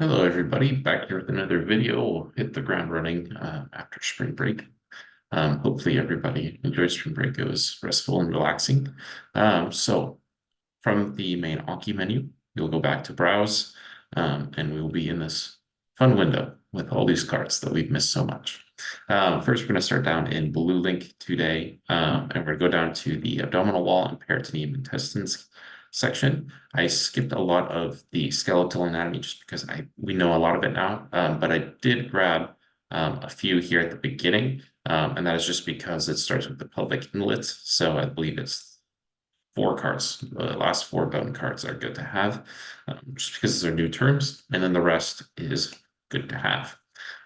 Hello, everybody. Back here with another video. We'll hit the ground running after spring break. Hopefully, everybody enjoyed spring break. It was restful and relaxing. So, from the main Anki menu, you'll go back to Browse, and we will be in this fun window with all these cards that we've missed so much. First, we're going to start down in Blue Link today, and we're going to go down to the abdominal wall and peritoneum intestines section. I skipped a lot of the skeletal anatomy just because we know a lot of it now, but I did grab a few here at the beginning, and that is just because it starts with the pelvic inlet. So I believe it's 4 cards. The last 4 bone cards are good to have, just because these are new terms, and then the rest is good to have.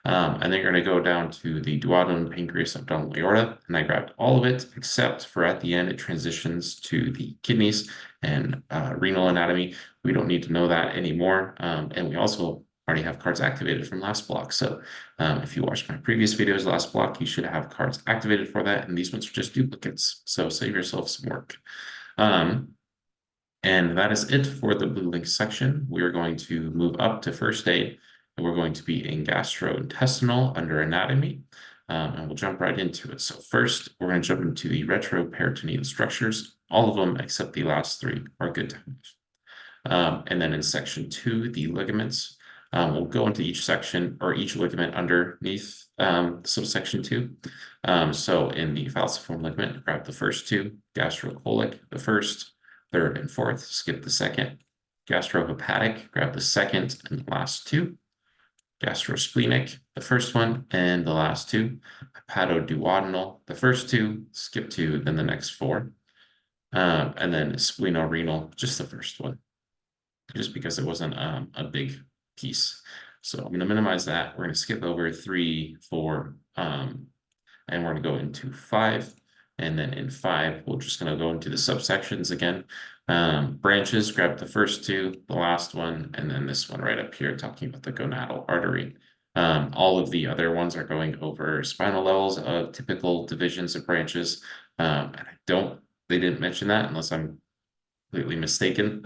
And then you're going to go down to the duodenum, pancreas, abdominal aorta, and I grabbed all of it except for at the end it transitions to the kidneys and renal anatomy. We don't need to know that anymore, and we also already have cards activated from last block. So if you watched my previous videos last block, you should have cards activated for that, and these ones are just duplicates. So save yourself some work. And that is it for the Blue Link section. We are going to move up to first aid, and we're going to be in gastrointestinal under anatomy, and we'll jump right into it. So first, we're going to jump into the retroperitoneal structures. All of them except the last 3 are good to have. And then in section 2, the ligaments. We'll go into each section or each ligament underneath subsection 2. So in the falciform ligament, grab the first 2, gastrocolic, the first, third, and fourth, skip the second. Gastrohepatic, grab the second and the last 2. Gastrosplenic, the first one and the last 2. Hepatoduodenal, the first 2, skip 2, then the next 4. And then splenorenal, just the first one, just because it wasn't a big piece. So I'm going to minimize that. We're going to skip over 3, 4, and we're going to go into 5. And then in 5, we're just going to go into the subsections again. Branches, grab the first 2, the last one, and then this one right up here talking about the gonadal artery. All of the other ones are going over spinal levels of typical divisions of branches. And they didn't mention that unless I'm completely mistaken.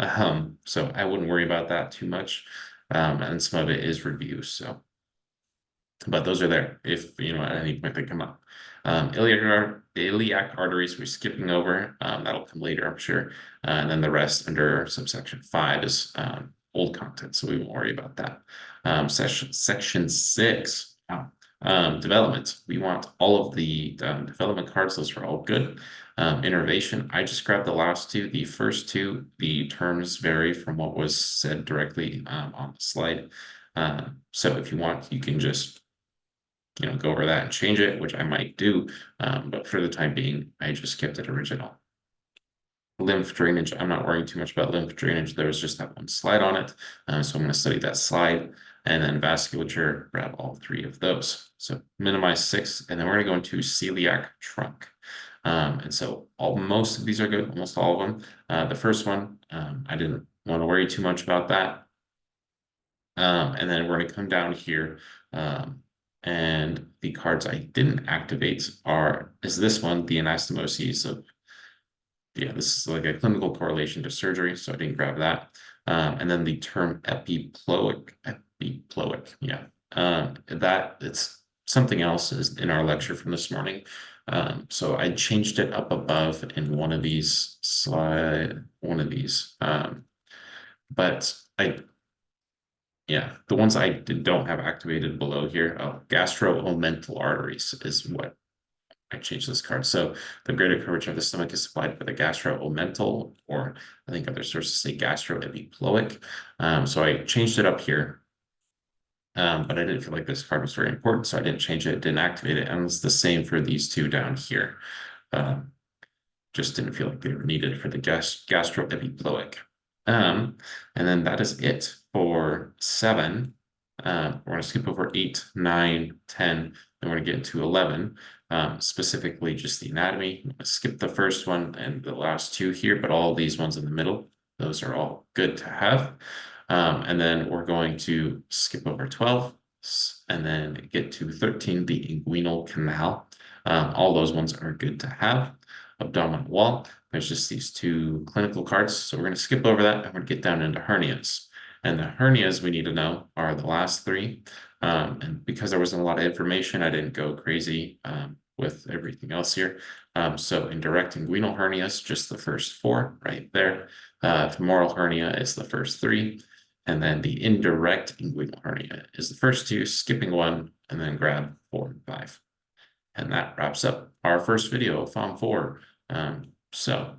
So I wouldn't worry about that too much. And some of it is review. So, but those are there if at any point they come up. Iliac arteries we're skipping over. That'll come later, I'm sure. And then the rest under subsection 5 is old content, so we won't worry about that. Section 6. Development. We want all of the development cards. Those are all good. Innervation. I just grabbed the last 2. The first 2, the terms vary from what was said directly on the slide. So if you want, you can just go over that and change it, which I might do. But for the time being, I just kept it original. Lymph drainage. I'm not worrying too much about lymph drainage. There was just that one slide on it. So I'm going to study that slide. And then vasculature, grab all 3 of those. So minimize 6, and then we're going to go into celiac trunk. And so most of these are good, almost all of them. The first one, I didn't want to worry too much about that. And then we're going to come down here, and the cards I didn't activate is this one, the anastomoses of, this is like a clinical correlation to surgery, so I didn't grab that. And then the term epiploic, that it's something else is in our lecture from this morning. So I changed it up above in one of these. But the ones I don't have activated below here, gastro-omental arteries is what I changed this card. So the greater curvature of the stomach is supplied by the gastro-omental, or I think other sources say gastroepiploic. So I changed it up here. But I didn't feel like this card was very important, so I didn't change it, didn't activate it. And it's the same for these 2 down here. Just didn't feel like they were needed for the gastroepiploic. And then that is it for 7. We're going to skip over 8, 9, 10, and we're going to get into 11, specifically just the anatomy. I'm going to skip the first one and the last 2 here, but all these ones in the middle, those are all good to have. And then we're going to skip over 12 and then get to 13, the inguinal canal. All those ones are good to have. Abdominal wall, there's just these 2 clinical cards. So we're going to skip over that and we're going to get down into hernias. And the hernias we need to know are the last three. And because there wasn't a lot of information, I didn't go crazy with everything else here. So indirect inguinal hernias, just the first four right there. Femoral hernia is the first three. And then the indirect inguinal hernia is the first two, skipping one, and then grab 4 and 5. And that wraps up our first video of FOM4. So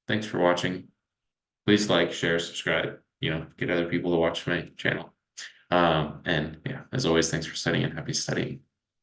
thanks for watching. Please like, share, subscribe, get other people to watch my channel. And yeah, as always, thanks for studying and happy studying.